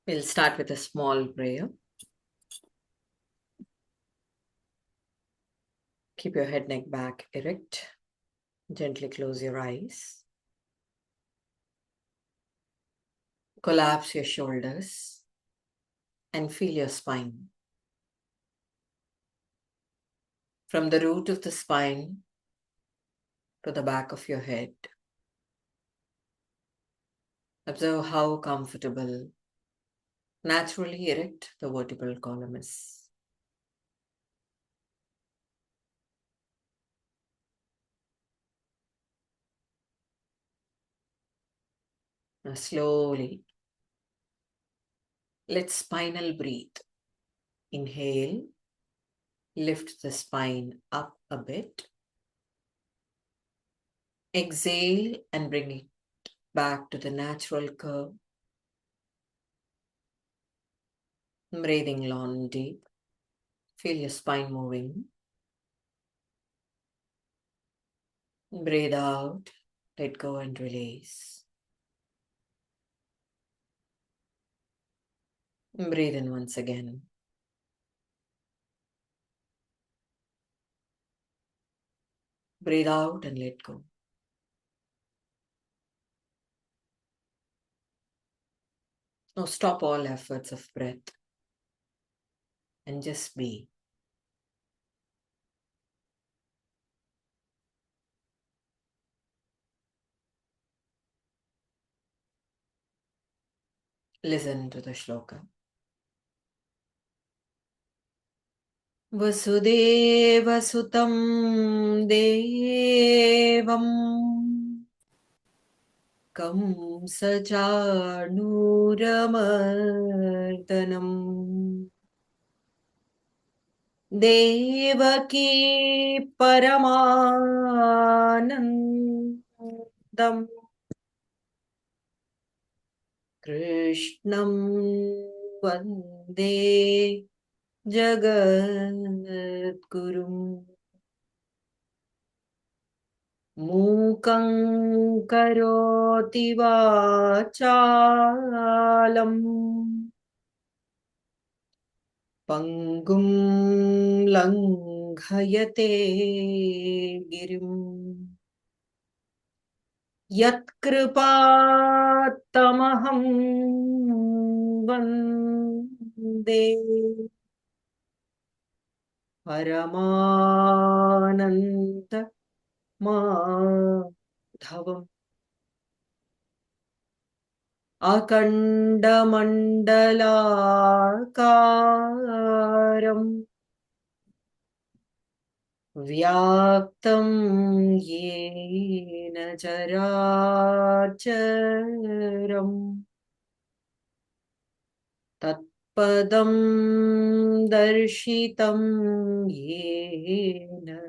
We'll start with a small prayer. Keep your head, neck, back erect. Gently close your eyes. Collapse your shoulders and feel your spine. From the root of the spine to the back of your head. Observe how comfortable, naturally erect the vertebral column is. Now slowly, let's spinal breathe. Inhale, lift the spine up a bit. Exhale and bring it back to the natural curve. Breathing long and deep. Feel your spine moving. Breathe out, let go and release. Breathe in once again. Breathe out and let go. Now stop all efforts of breath and just be. Listen to the shloka. Vasudeva Sutam Devam Kamsajanuramardanam Devaki Paramanandam Krishnam Vande Jagadgurum Mukang Karoti Vachalam Pangum Langhayate Girim Yatkripatamaham Vande Paramananda Madhavam Akandamandalakaram Vyaktam Yena Characharam Tatpadam Darshitam Yena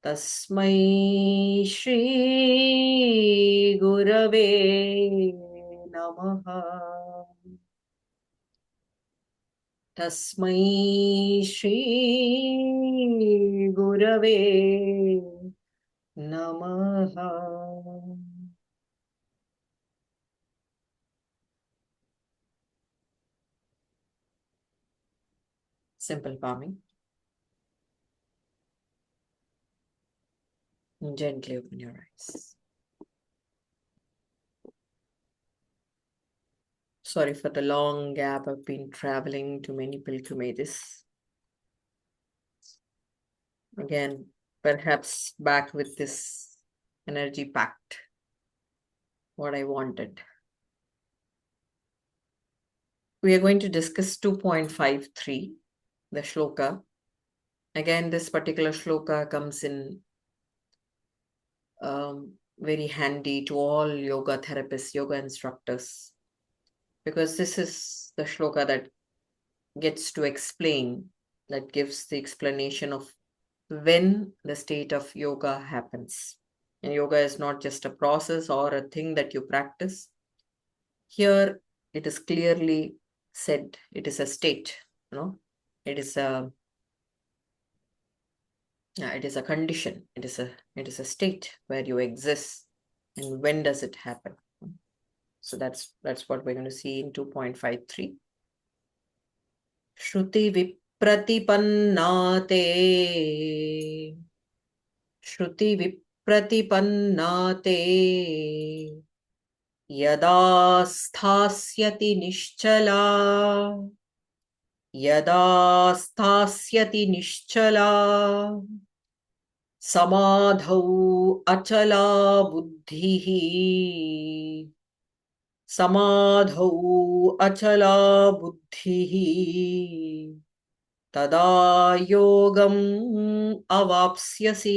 Tasmai Shri Gurave Namaha Tasmai Shri Gurave Namaha. Simple palming. Gently open your eyes. Sorry for the long gap. I've been traveling to many pilgrimages. Again, perhaps back with this energy packed, what I wanted. We are going to discuss 2.53, the shloka. Again, this particular shloka comes in very handy to all yoga therapists, yoga instructors, because this is the shloka that gets to explain, that gives the explanation of when the state of yoga happens. And yoga is not just a process or a thing that you practice. Here it is clearly said it is a state, it is a Yeah, it is a condition. It is a state where you exist. And when does it happen? So that's what we're going to see in 2.53. Shruti vipratipannate. Shruti vipratipannate. Yada sthasyati nischala. Yada sthasyati nischala. Samadhau achala buddhihi. Samadhau achala buddhihi. Tada yogam avapsyasi.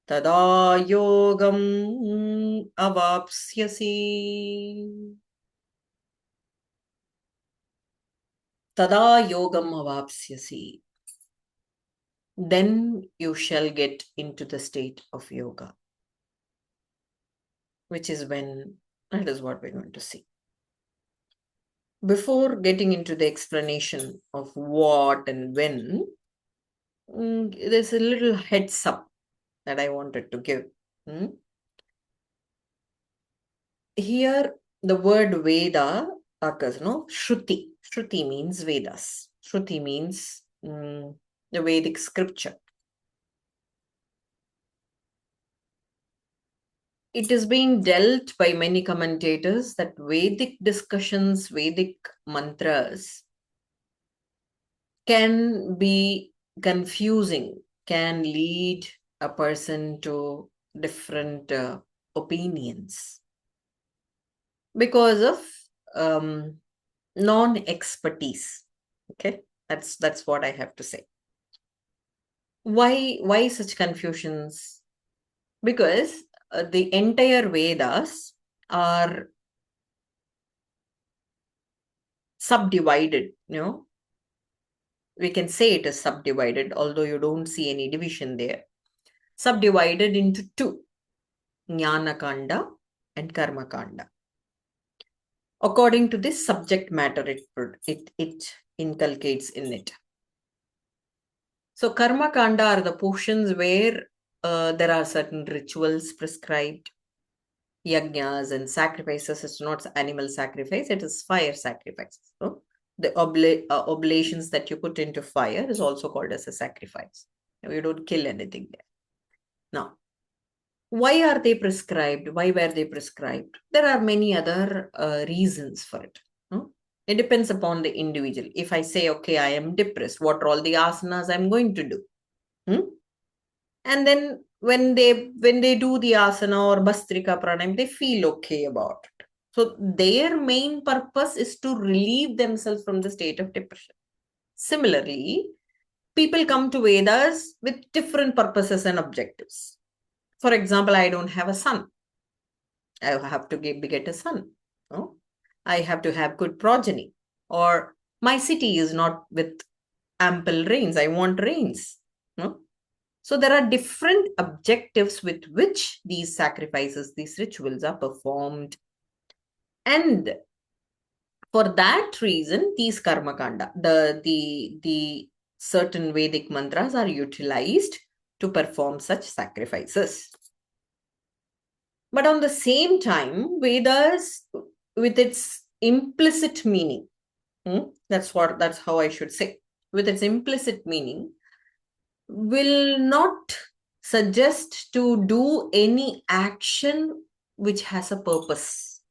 Tada yogam avapsyasi. Tada yogam avapsyasi. Then you shall get into the state of yoga, which is when, that is what we're going to see. Before getting into the explanation of what and when, there's a little heads up that I wanted to give. Here, the word Veda occurs, no? Shruti. Shruti means Vedas. Shruti means the Vedic scripture. It is being dealt by many commentators that Vedic discussions, Vedic mantras can be confusing, can lead a person to different opinions because of non-expertise. Okay, that's what I have to say. Why such confusions? Because the entire Vedas are subdivided, we can say it is subdivided, although you don't see any division there. Subdivided into two, Jnana Kanda and Karma Kanda. According to this subject matter it inculcates in it. So Karma Kanda are the portions where there are certain rituals prescribed, yajnas and sacrifices. It's not animal sacrifice, it is fire sacrifice. So the oblations that you put into fire is also called as a sacrifice. You don't kill anything there. Now, why are they prescribed? Why were they prescribed? There are many other reasons for it. It depends upon the individual. If I say, okay, I am depressed, what are all the asanas I'm going to do? And then when they do the asana or Bastrika Pranayam, they feel okay about it. So their main purpose is to relieve themselves from the state of depression. Similarly, people come to Vedas with different purposes and objectives. For example, I don't have a son. I have to beget a son. I have to have good progeny. Or my city is not with ample rains. I want rains. So there are different objectives with which these sacrifices, these rituals are performed. And for that reason, these karma kanda, the certain Vedic mantras are utilized to perform such sacrifices. But on the same time, Vedas, with its implicit meaning, that's how I should say, with its implicit meaning, will not suggest to do any action which has a purpose,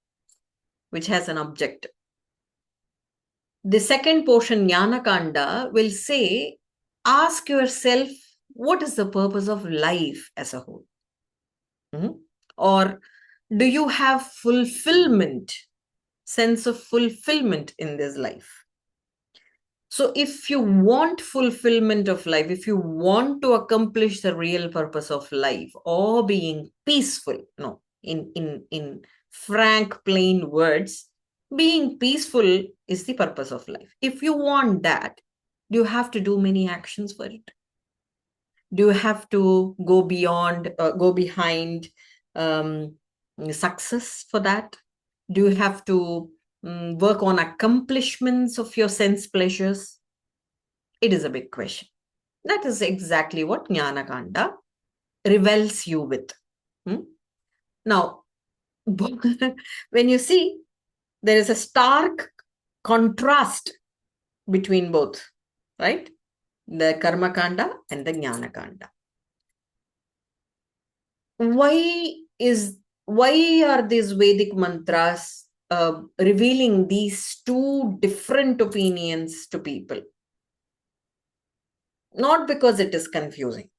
which has an objective. The second portion, Jnana Kanda, will say, ask yourself, what is the purpose of life as a whole? Or do you have fulfillment, sense of fulfillment in this life? So if you want fulfillment of life, if you want to accomplish the real purpose of life or being peaceful, in frank, plain words, being peaceful is the purpose of life. If you want that, do you have to do many actions for it? Do you have to go behind success for that? Do you have to work on accomplishments of your sense pleasures? It is a big question. That is exactly what Jnana Kanda revels you with. Now, when you see, there is a stark contrast between both, right? The Karma Kanda and the Jnana Kanda. Why are these Vedic mantras revealing these two different opinions to people? Not because it is confusing,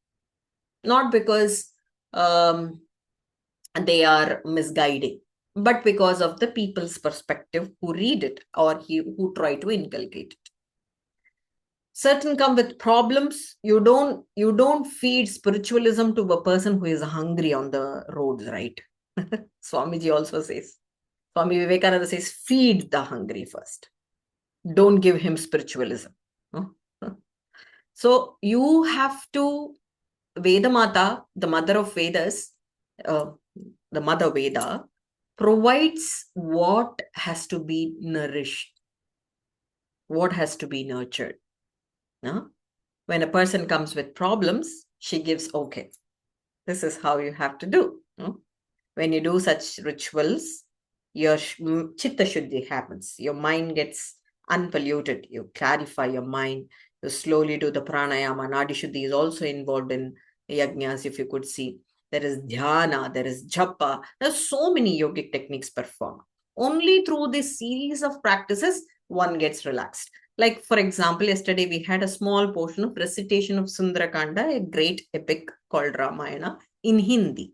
not because they are misguiding, but because of the people's perspective who read it or who try to inculcate it. Certain come with problems. You don't feed spiritualism to a person who is hungry on the roads, right? Swamiji also says, Swami Vivekananda says, feed the hungry first. Don't give him spiritualism. So you have to, Veda Mata, the mother of Vedas, the mother Veda, provides what has to be nourished, what has to be nurtured. No? When a person comes with problems, she gives, okay, this is how you have to do. No? When you do such rituals, your chitta shuddhi happens. Your mind gets unpolluted. You clarify your mind. You slowly do the pranayama. Nadi shuddhi is also involved in yajnas, if you could see. There is dhyana, there is japa. There's so many yogic techniques performed. Only through this series of practices, one gets relaxed. Like, for example, yesterday we had a small portion of recitation of Sundarakanda, a great epic called Ramayana, in Hindi.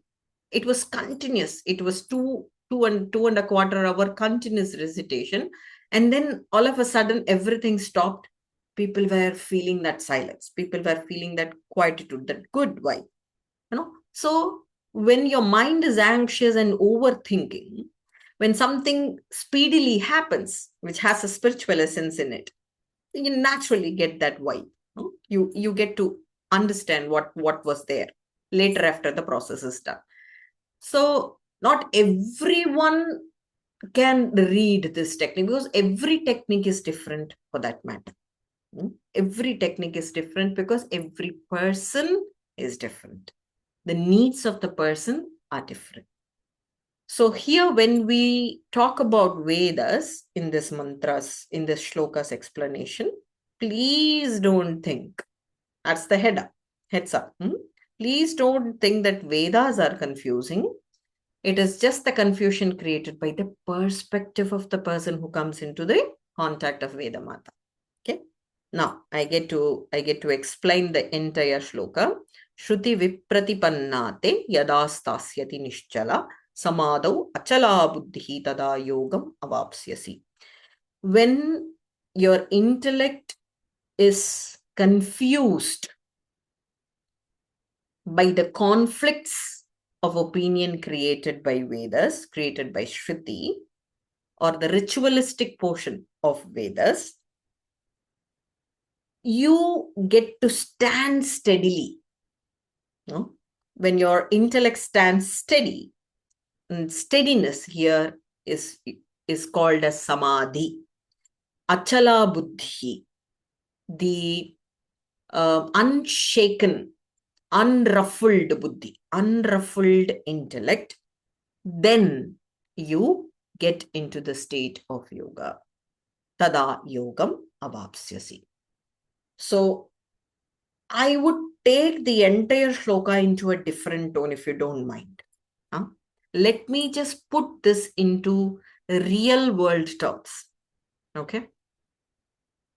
It was continuous. It was two and a quarter hour continuous recitation. And then all of a sudden, everything stopped. People were feeling that silence. People were feeling that quietude, that good vibe. So when your mind is anxious and overthinking, when something speedily happens, which has a spiritual essence in it, you naturally get that vibe. You get to understand what was there later after the process is done. So not everyone can read this technique, because every technique is different for that matter. Every technique is different because every person is different. The needs of the person are different. So here, when we talk about Vedas in this mantras, in this shlokas explanation, please don't think, that's the heads up. Please don't think that Vedas are confusing. It is just the confusion created by the perspective of the person who comes into the contact of Veda Mata. Okay. Now I get to explain the entire shloka. Shruti vipratipannate yadastasyati nischala samadau achala buddhi tada yogam avapsyasi. When your intellect is confused by the conflicts of opinion created by Vedas, created by Shruti, or the ritualistic portion of Vedas, you get to stand steadily. No? When your intellect stands steady, and steadiness here is called as samadhi. Achala buddhi, the unshaken, unruffled buddhi, unruffled intellect, then you get into the state of yoga. Tada yogam avapsyasi. So I would take the entire shloka into a different tone if you don't mind. Let me just put this into real world terms. Okay.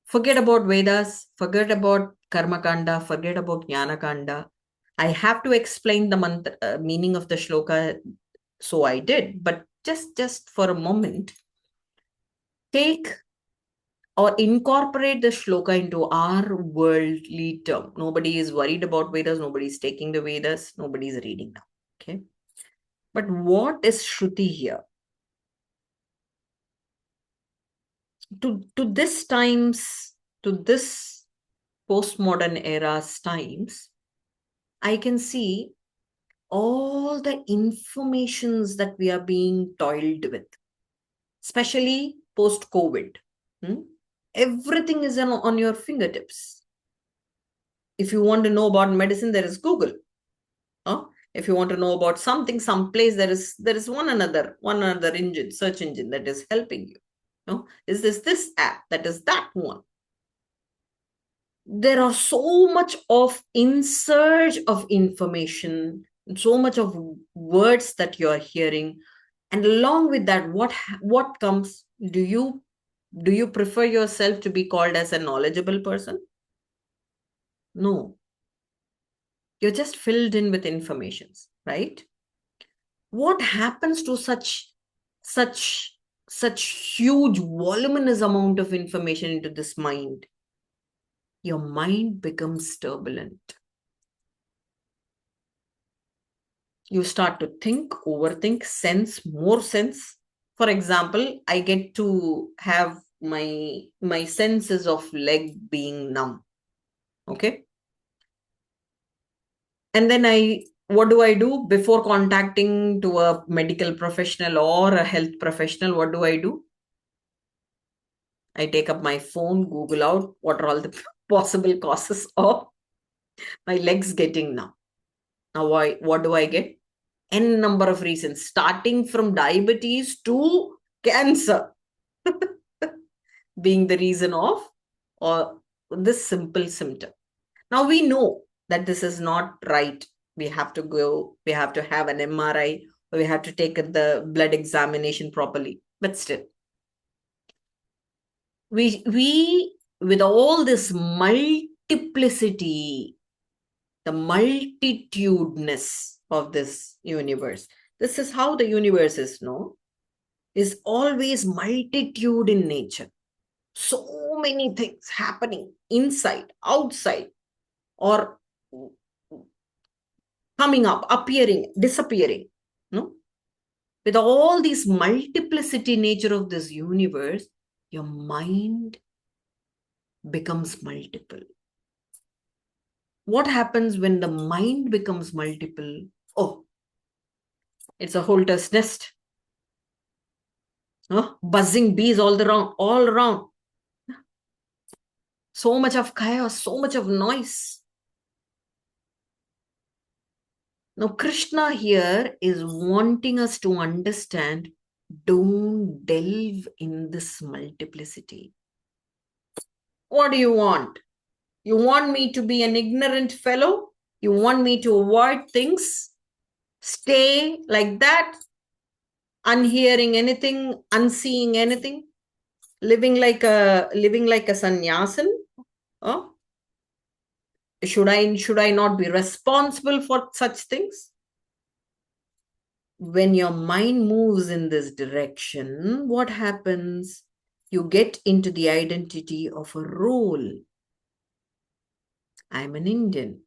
Forget about Vedas, forget about Karma Kanda, forget about Jnana Kanda. I have to explain the meaning of the shloka, so I did. But just for a moment, take or incorporate the shloka into our worldly term. Nobody is worried about Vedas, nobody is taking the Vedas, nobody is reading now. Okay. But what is Shruti here? To this times, to this postmodern era's times, I can see all the informations that we are being toiled with, especially post-COVID. Everything is on your fingertips. If you want to know about medicine, there is Google. If you want to know about something, someplace, there is one another engine, search engine that is helping you. Is this app, that is that one. There are so much of insurge of information, so much of words that you are hearing, and along with that, what comes? Do you prefer yourself to be called as a knowledgeable person? No. You're just filled in with informations, right? What happens to such huge voluminous amount of information into this mind? Your mind becomes turbulent. You start to think, overthink, sense, more sense. For example, I get to have my senses of leg being numb. Okay. And then what do I do before contacting to a medical professional or a health professional? What do? I take up my phone, Google out what are all the possible causes of my legs getting numb. Now, what do I get? N number of reasons, starting from diabetes to cancer being the reason of or this simple symptom. Now we know that this is not right. We have to have an MRI, or we have to take the blood examination properly. But still, we with all this multiplicity, the multitudinous of this universe, this is how the universe is always multitude in nature. So many things happening inside, outside, or coming up, appearing, disappearing. No? With all this multiplicity nature of this universe, your mind becomes multiple. What happens when the mind becomes multiple? Oh, it's a holter's nest. Buzzing bees all around. So much of chaos, so much of noise. Now, Krishna here is wanting us to understand, don't delve in this multiplicity. What do you want? You want me to be an ignorant fellow? You want me to avoid things? Stay like that? Unhearing anything, unseeing anything? Living like a sannyasin? Should I not be responsible for such things? When your mind moves in this direction, what happens? You get into the identity of a role. I'm an Indian.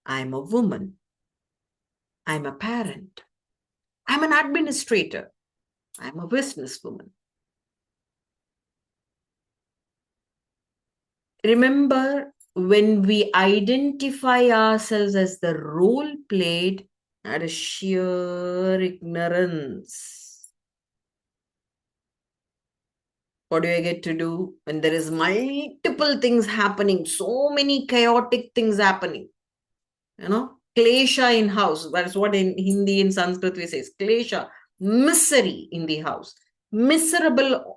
I'm a woman. I'm a parent. I'm an administrator. I'm a businesswoman. Remember, when we identify ourselves as the role played, that is sheer ignorance. What do I get to do when there is multiple things happening, so many chaotic things happening? Klesha in house. That is what in Hindi and Sanskrit we say. Klesha, misery in the house. Miserable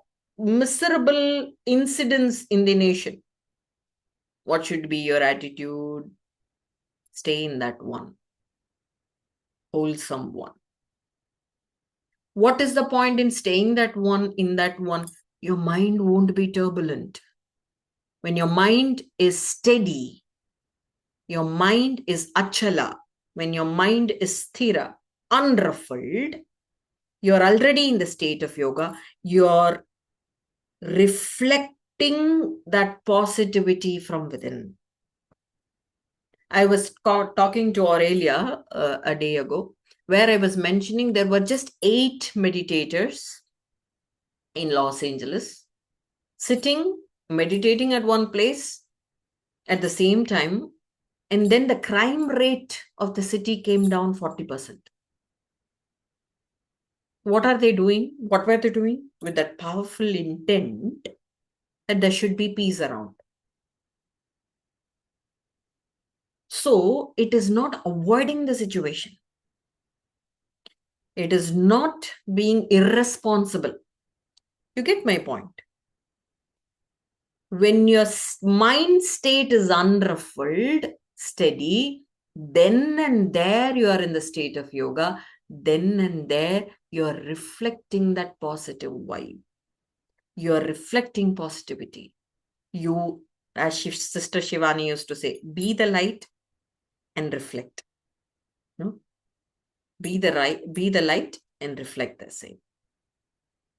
incidents in the nation. What should be your attitude? Stay in that one. Wholesome one. What is the point in staying in that one? Your mind won't be turbulent. When your mind is steady, your mind is achala. When your mind is sthira, unruffled, you're already in the state of yoga. You're reflecting that positivity from within. I was talking to Aurelia a day ago, where I was mentioning there were just 8 meditators in Los Angeles sitting, meditating at one place at the same time. And then the crime rate of the city came down 40%. What are they doing? What were they doing? With that powerful intent that there should be peace around. So it is not avoiding the situation. It is not being irresponsible. You get my point? When your mind state is unruffled, steady, then and there you are in the state of yoga. Then and there you are reflecting that positive vibe. You are reflecting positivity. You, as Sister Shivani used to say, be the light and reflect. No? Be the light and reflect the same.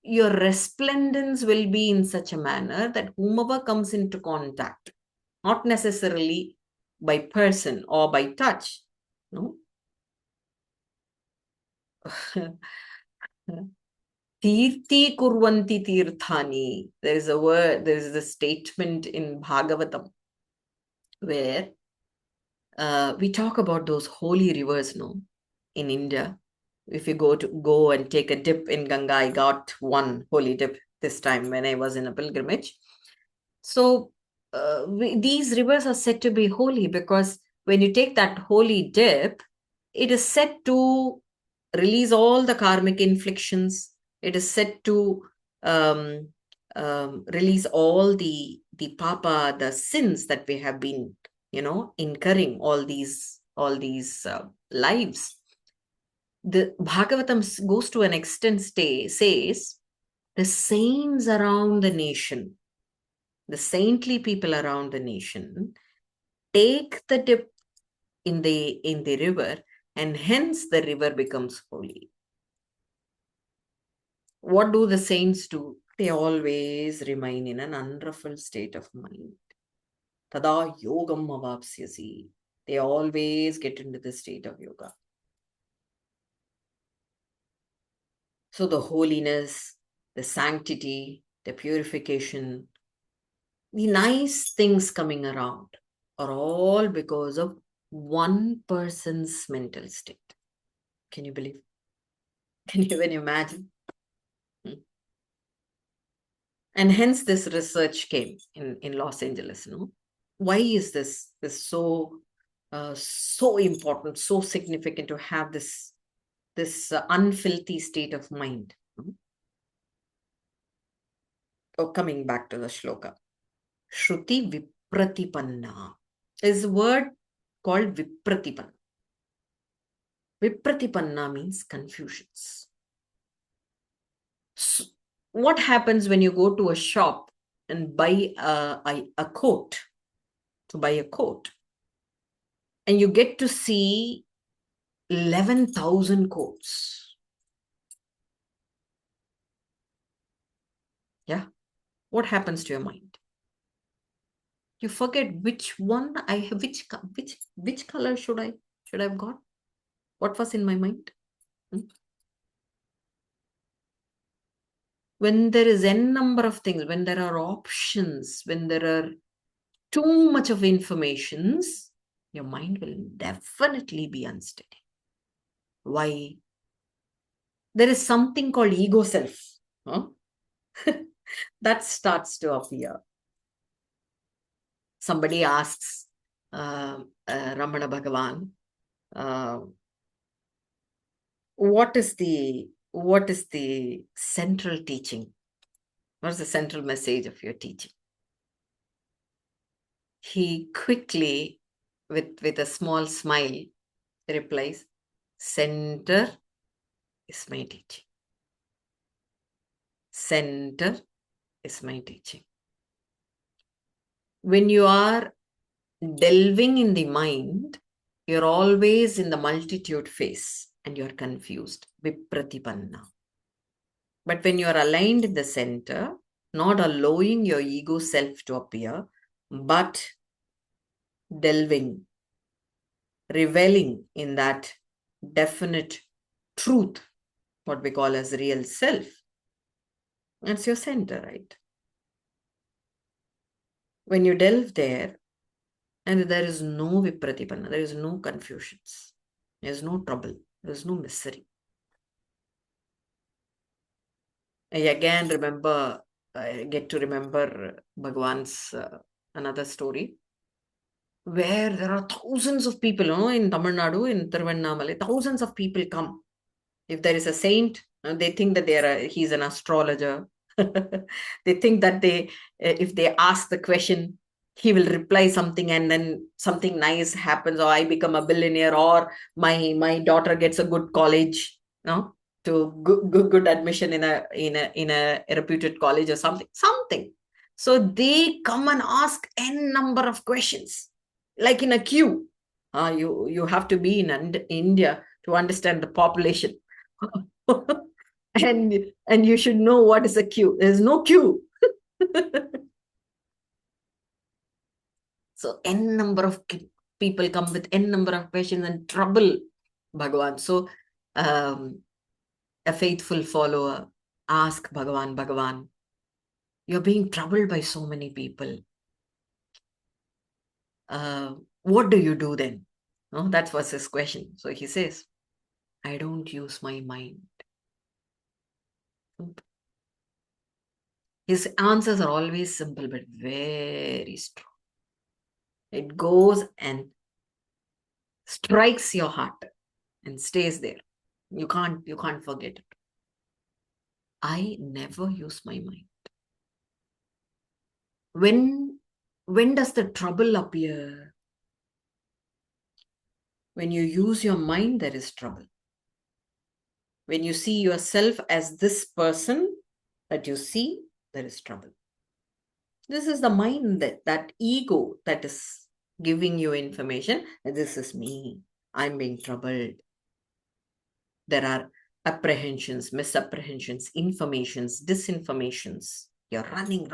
Your resplendence will be in such a manner that whomever comes into contact, not necessarily by person or by touch, no? Tirti kurvanti tirthani. There is a word, there is a statement in Bhagavatam where we talk about those holy rivers, no? In India. If you go and take a dip in Ganga, I got one holy dip this time when I was in a pilgrimage. So these rivers are said to be holy because when you take that holy dip, it is said to release all the karmic inflictions. It is said to release all the papa, the sins that we have been, incurring all these lives. The Bhagavatam goes to an extent says the saints around the nation, the saintly people around the nation, take the dip in the river, and hence the river becomes holy. What do the saints do? They always remain in an unruffled state of mind. Tada yogam avapsyasi. They always get into the state of yoga. So the holiness, the sanctity, the purification, the nice things coming around are all because of one person's mental state. Can you believe? Can you even imagine? And hence this research came in Los Angeles, no? Why is this so so important, so significant to have this unfilthy state of mind? Oh, coming back to the shloka. Shruti vipratipanna is a word called vipratipanna. Vipratipanna means confusions. So what happens when you go to a shop and buy a coat? To buy a coat, and you get to see 11,000 coats. Yeah. What happens to your mind? You forget which one I have, which color should I have got? What was in my mind? When there is n number of things, when there are options, when there are too much of informations, your mind will definitely be unsteady. Why? There is something called ego self. Huh? That starts to appear. Somebody asks Ramana Bhagavan, what is the central teaching? What is the central message of your teaching? He quickly, with a small smile, replies, center is my teaching. Center is my teaching. When you are delving in the mind, you're always in the multitude phase and you're confused. Vipratipanna. But when you're aligned in the center, not allowing your ego self to appear, but delving, reveling in that definite truth, what we call as real self, that's your center, right? When you delve there, and there is no vipratipanna, there is no confusions, there's no trouble, there's no misery. I again get to remember Bhagwan's another story. where there are thousands of people, in Tamil Nadu, in Tiruvannamalai, thousands of people come. If there is a saint, they think that he's an astrologer. They think that if they ask the question, he will reply something, and then something nice happens, or I become a billionaire, or my daughter gets a good college, to good admission in a reputed college or something. So they come and ask n number of questions, like in a queue. You have to be in India to understand the population. and you should know what is a queue. There's no queue. So n number of people come with n number of questions and trouble Bhagavan. So a faithful follower ask Bhagavan, you're being troubled by so many people. What do you do then? No, that was his question. So he says, I don't use my mind. His answers are always simple but very strong. It goes and strikes your heart and stays there. You can't forget it. I never use my mind. When does the trouble appear? When you use your mind, there is trouble. When you see yourself as this person that you see, there is trouble. This is the mind, that ego that is giving you information. This is me. I'm being troubled. There are apprehensions, misapprehensions, informations, disinformations. You're running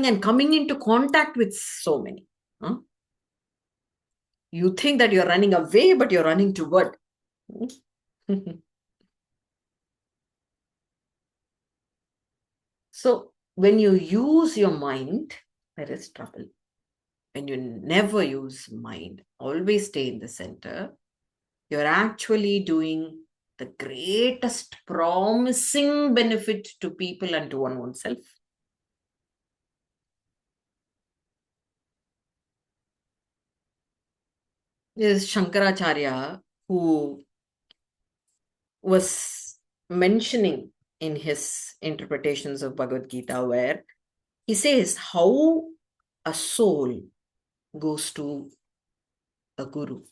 and coming into contact with so many. You think that you're running away, but you're running toward. So when you use your mind, there is trouble. When you never use mind, always stay in the center, you're actually doing the greatest promising benefit to people and to oneself. There's Shankaracharya, who was mentioning in his interpretations of Bhagavad Gita, where he says how a soul goes to a guru.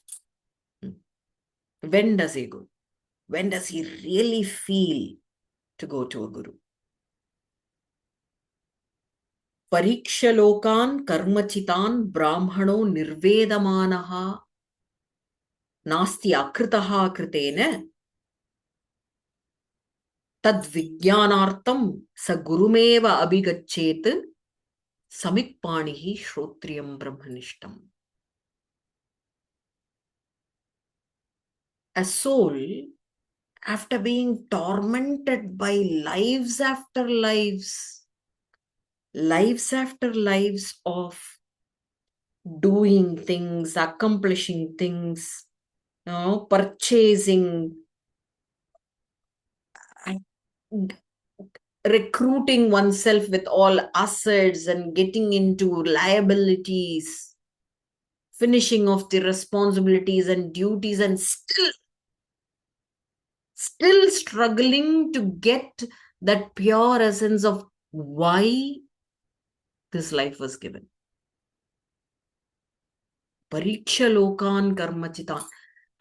When does he go? When does he really feel to go to a guru? Parikshalokan karmachitan brahmano nirvedamanaha nasti akritaha kritena tad vijnanartam sa gurumeva abhigachet samikpanihi shrotriyam brahmanishtam. A soul, after being tormented by lives after lives of doing things, accomplishing things, purchasing, recruiting oneself with all assets and getting into liabilities, finishing off the responsibilities and duties, and still struggling to get that pure essence of why this life was given. Pariksha lokan karmachitan.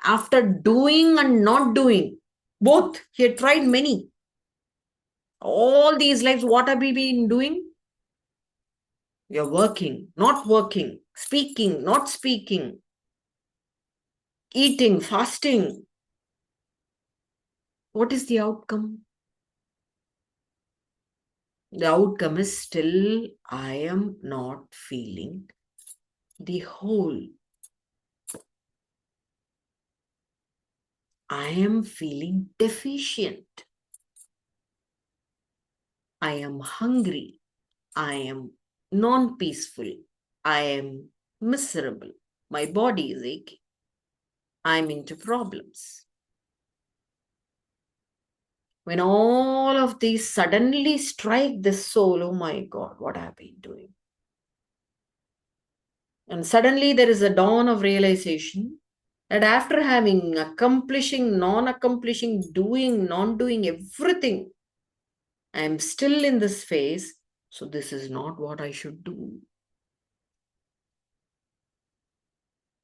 After doing and not doing, both, he had tried many. All these lives, what have we been doing? You're working, not working, speaking, not speaking, eating, fasting. What is the outcome? The outcome is still, I am not feeling the whole. I am feeling deficient. I am hungry. I am non-peaceful. I am miserable. My body is aching. I'm into problems. When all of these suddenly strike the soul, oh my God, what have I been doing? And suddenly there is a dawn of realization that after having, accomplishing, non-accomplishing, doing, non-doing, everything, I am still in this phase. So this is not what I should do.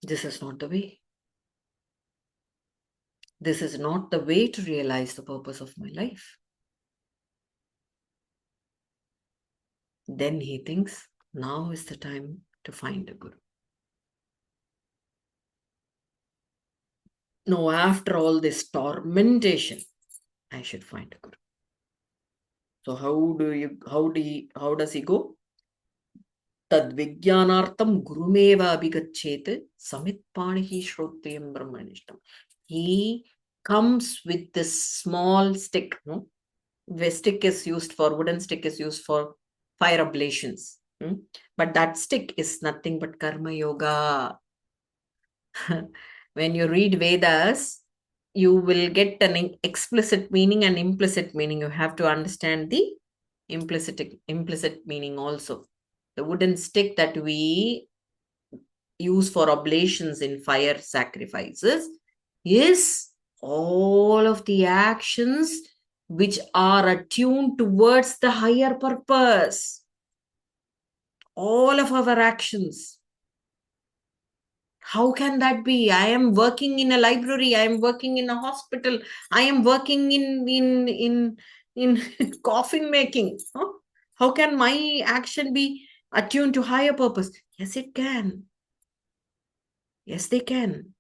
This is not the way. This is not the way to realize the purpose of my life. Then he thinks, now is the time to find a guru. No, after all this tormentation, I should find a guru. So how does he go? Tad vijnanartam gurumeva abhigachet samit panihi shrotriyam brahmanishtam. He comes with this small stick. No? The stick is used for, wooden stick is used for fire ablations. But that stick is nothing but karma yoga. When you read Vedas, you will get an explicit meaning and implicit meaning. You have to understand the implicit meaning also. The wooden stick that we use for oblations in fire sacrifices is all of the actions which are attuned towards the higher purpose. All of our actions. How can that be? I am working in a library. I am working in a hospital. I am working in coffin making. Huh? How can my action be attuned to higher purpose? Yes, it can. Yes, they can.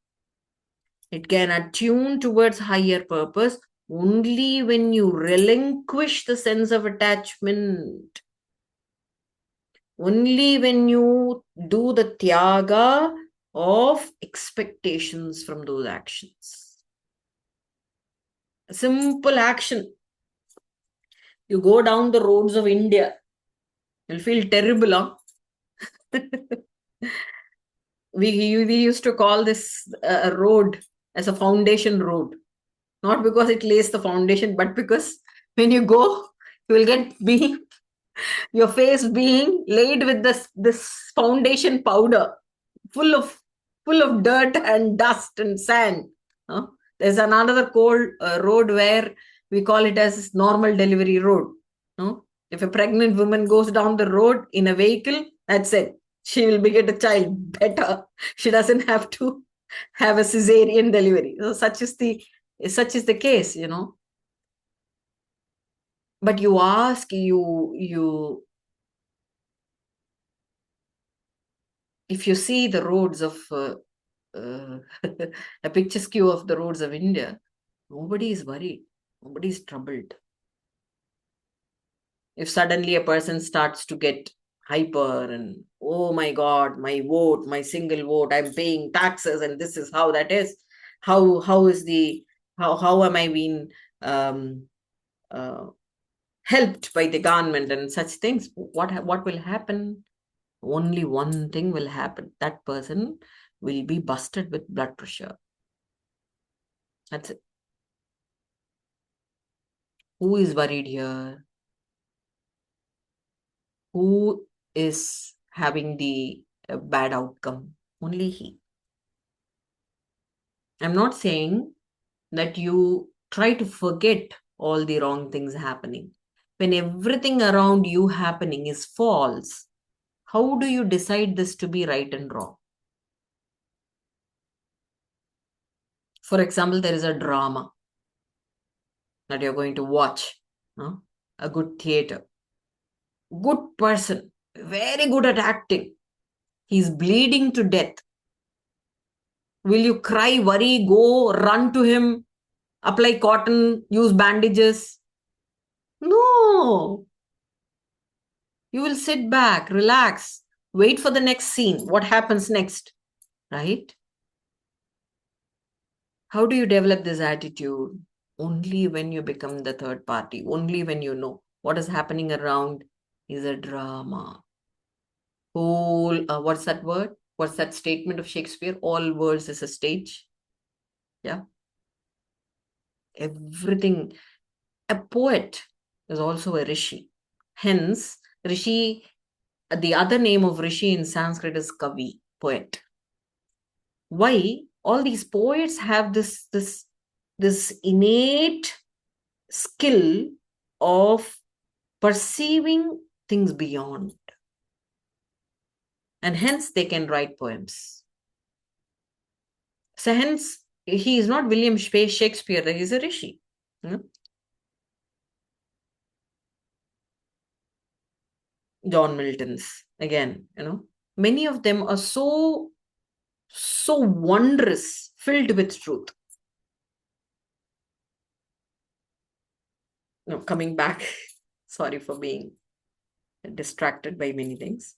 It can attune towards higher purpose only when you relinquish the sense of attachment. Only when you do the tyaga of expectations from those actions. A simple action. You go down the roads of India, you'll feel terrible, huh? we used to call this road as a foundation road. Not because it lays the foundation, but because when you go, you will get your face being laid with this foundation powder, full of dirt and dust and sand. Huh? There's another road where we call it as normal delivery road. Huh? If a pregnant woman goes down the road in a vehicle, that's it. She will beget a child better. She doesn't have to have a cesarean delivery. So such is the case, But you ask, if you see the roads of a picture skew of the roads of India, nobody is worried. Nobody is troubled. If suddenly a person starts to get hyper and, oh my God, my vote, my single vote, I'm paying taxes and this is how that is. How am I being uh, helped by the government and such things? What will happen? Only one thing will happen. That person will be busted with blood pressure. That's it. Who is worried here? Who is having the bad outcome? Only he. I'm not saying that you try to forget all the wrong things happening. When everything around you happening is false, how do you decide this to be right and wrong? For example, there is a drama that you're going to watch, a good theater. Good person, very good at acting. He's bleeding to death. Will you cry, worry, go, run to him, apply cotton, use bandages? No. You will sit back, relax, wait for the next scene. What happens next? Right? How do you develop this attitude? Only when you become the third party, only when you know what is happening around is a drama. What's that word? What's that statement of Shakespeare? All worlds is a stage. Yeah. Everything. A poet is also a rishi. Hence, rishi, the other name of rishi in Sanskrit is kavi. poet. Why? All these poets have this innate skill of perceiving things beyond, and hence they can write poems. So hence he is not William Shakespeare, he is a rishi. John Milton's again, many of them are so wondrous, filled with truth. Coming back, sorry for being distracted by many things.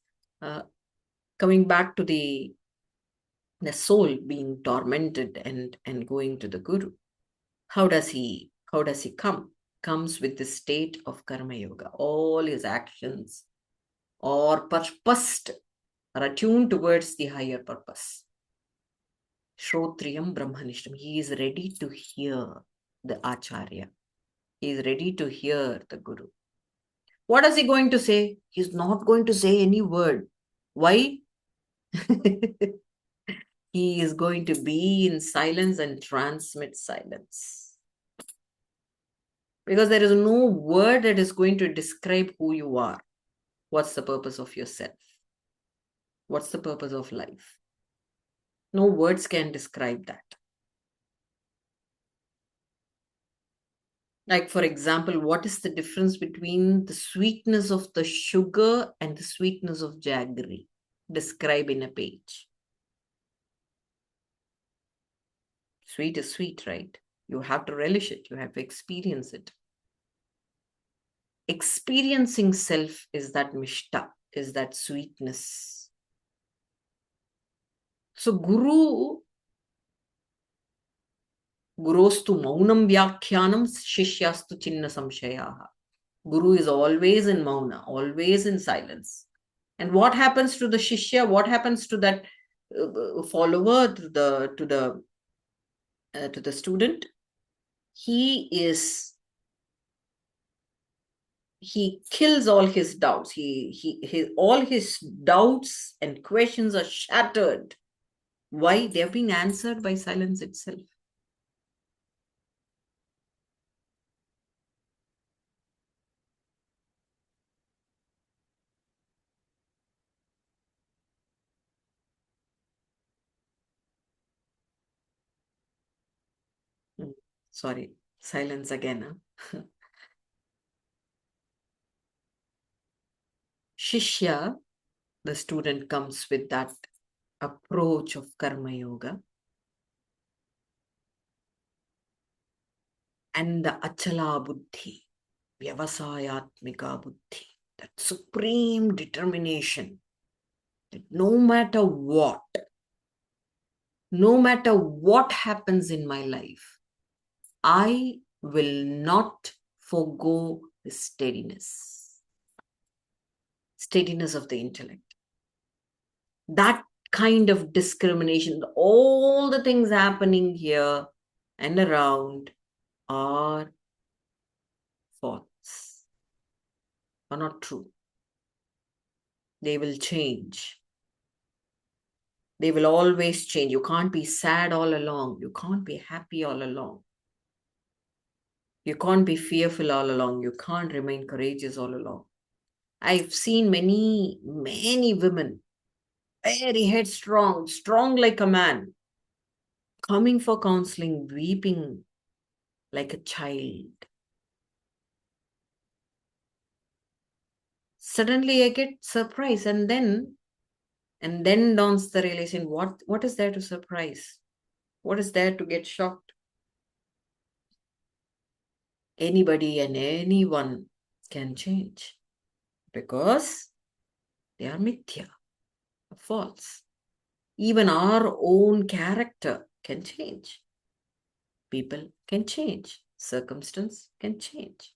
Coming back to the soul being tormented and going to the guru. How does he come? Comes with the state of karma yoga. All his actions are purposed, are attuned towards the higher purpose. Shrotriyam Brahmanishtam. He is ready to hear the Acharya. He is ready to hear the Guru. What is he going to say? He's not going to say any word. Why? He is going to be in silence and transmit silence. Because there is no word that is going to describe who you are. What's the purpose of yourself? What's the purpose of life? No words can describe that. Like, for example, what is the difference between the sweetness of the sugar and the sweetness of jaggery? Describe in a page. Sweet is sweet, right? You have to relish it. You have to experience it. Experiencing self is that mishta, is that sweetness. So Gurostu maunam vyakhyanam shishyastu chinna samshayaha. Guru is always in mauna, always in silence. And what happens to the shishya? What happens to that follower, to the student? He kills all his doubts. All his doubts and questions are shattered. Why? They have been answered by silence itself. Sorry, silence again. Huh? Shishya, the student, comes with that approach of karma yoga. And the achala buddhi, vyavasayatmika buddhi, that supreme determination that no matter what happens in my life, I will not forgo the steadiness of the intellect. That kind of discrimination, all the things happening here and around are false, are not true. They will change. They will always change. You can't be sad all along. You can't be happy all along. You can't be fearful all along. You can't remain courageous all along. I've seen many women, very headstrong, strong like a man, coming for counseling, weeping like a child. Suddenly I get surprised, and then dawns the realization, what is there to surprise? What is there to get shocked? Anybody and anyone can change because they are mithya, false. Even our own character can change. People can change. Circumstance can change.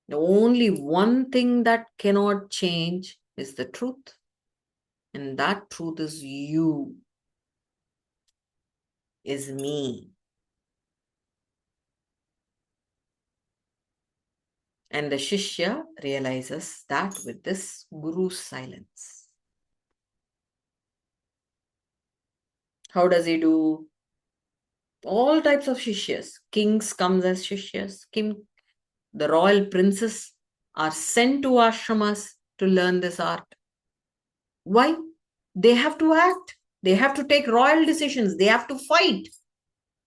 The only one thing that cannot change is the truth. And that truth is you, is me. And the Shishya realizes that with this Guru's silence. How does he do? All types of shishyas. Kings comes as shishyas. The royal princes are sent to ashramas to learn this art. Why? They have to act. They have to take royal decisions. They have to fight.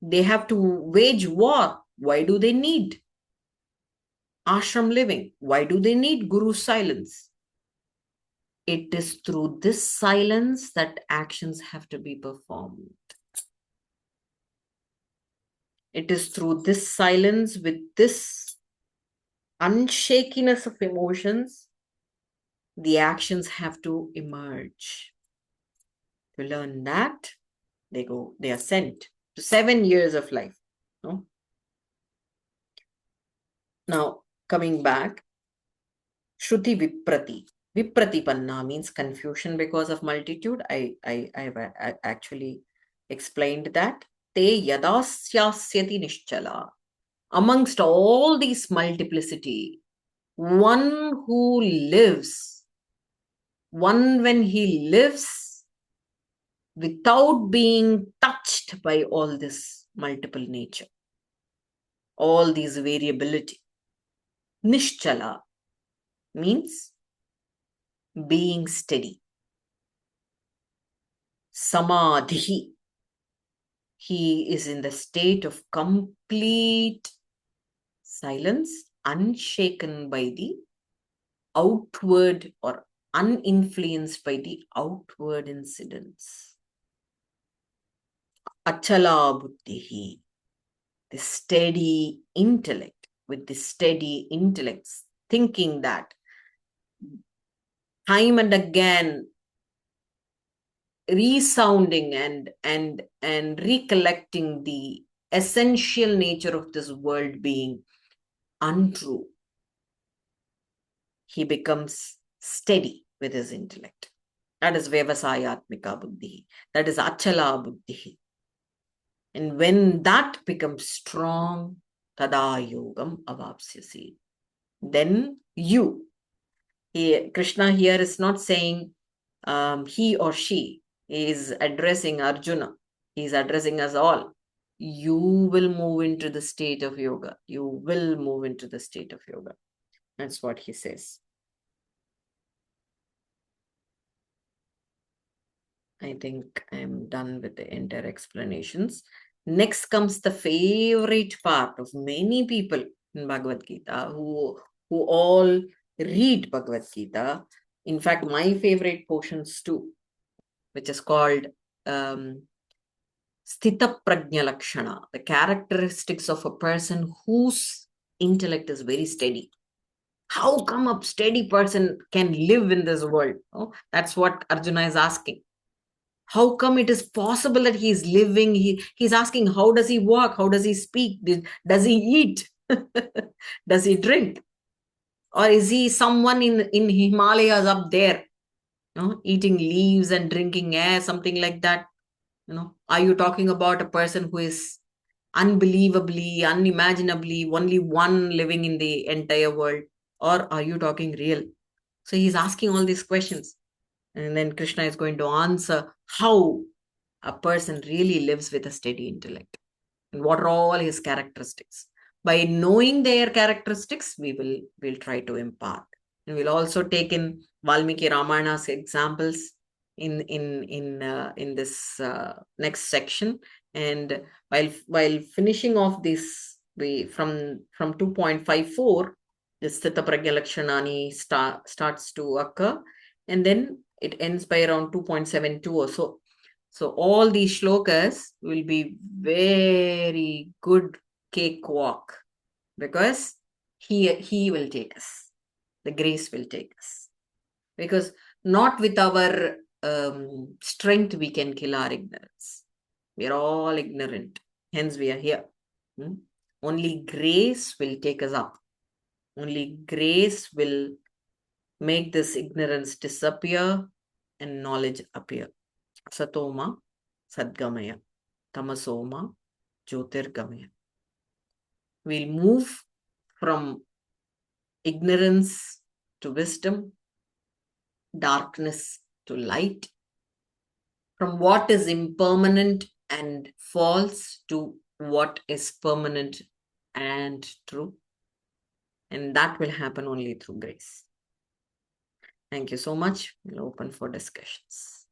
They have to wage war. Why do they need ashram living? Why do they need Guru's silence? It is through this silence that actions have to be performed. It is through this silence, with this unshakiness of emotions, the actions have to emerge. To learn that, they are sent to 7 years of life. No? Now, coming back, Shruti Viprati. Vipratipanna means confusion because of multitude. I actually explained that. Te yadasyasyati nishchala. Amongst all these multiplicity, one who lives, one when he lives without being touched by all this multiple nature, all these variability. Nishchala means being steady. Samadhi, he is in the state of complete silence, unshaken by the outward or uninfluenced by the outward incidents. Achala buddhihi, the steady intellect, with the steady intellects, thinking that time and again, resounding and recollecting the essential nature of this world being untrue, he becomes steady with his intellect. That is Vyavasayatmika Buddhi. That is Achala Buddhi. And when that becomes strong, Tada Yogam Avapsyasi. Then Krishna here is not saying he or she. He is addressing Arjuna. He is addressing us all. You will move into the state of yoga. You will move into the state of yoga. That's what he says. I think I'm done with the entire explanations. Next comes the favorite part of many people in Bhagavad Gita who all read Bhagavad Gita. In fact, my favorite portions too, which is called Sthita Prajna Lakshana, the characteristics of a person whose intellect is very steady. How come a steady person can live in this world? Oh, that's what Arjuna is asking. How come it is possible that he's living? He's asking, how does he walk? How does he speak? Does he eat? Does he drink? Or is he someone in Himalayas up there, eating leaves and drinking air, something like that? Are you talking about a person who is unbelievably, unimaginably only one living in the entire world? Or are you talking real? So he's asking all these questions. And then Krishna is going to answer how a person really lives with a steady intellect and what are all his characteristics. By knowing their characteristics, we'll try to impart. And we'll also take in Valmiki Ramayana's examples in this next section. And while finishing off this, from 2.54, the Sthita Prajna Lakshanani starts to occur, and then it ends by around 2.72 or so. So all these shlokas will be very good cakewalk, because he will take us. The grace will take us. Because not with our strength we can kill our ignorance. We are all ignorant. Hence we are here. Only grace will take us up. Only grace will make this ignorance disappear and knowledge appear. Satoma Sadgamaya, Tamasoma Jyotirgamaya. We'll move from ignorance to wisdom, darkness to light, from what is impermanent and false to what is permanent and true. And that will happen only through grace. Thank you so much. We'll open for discussions.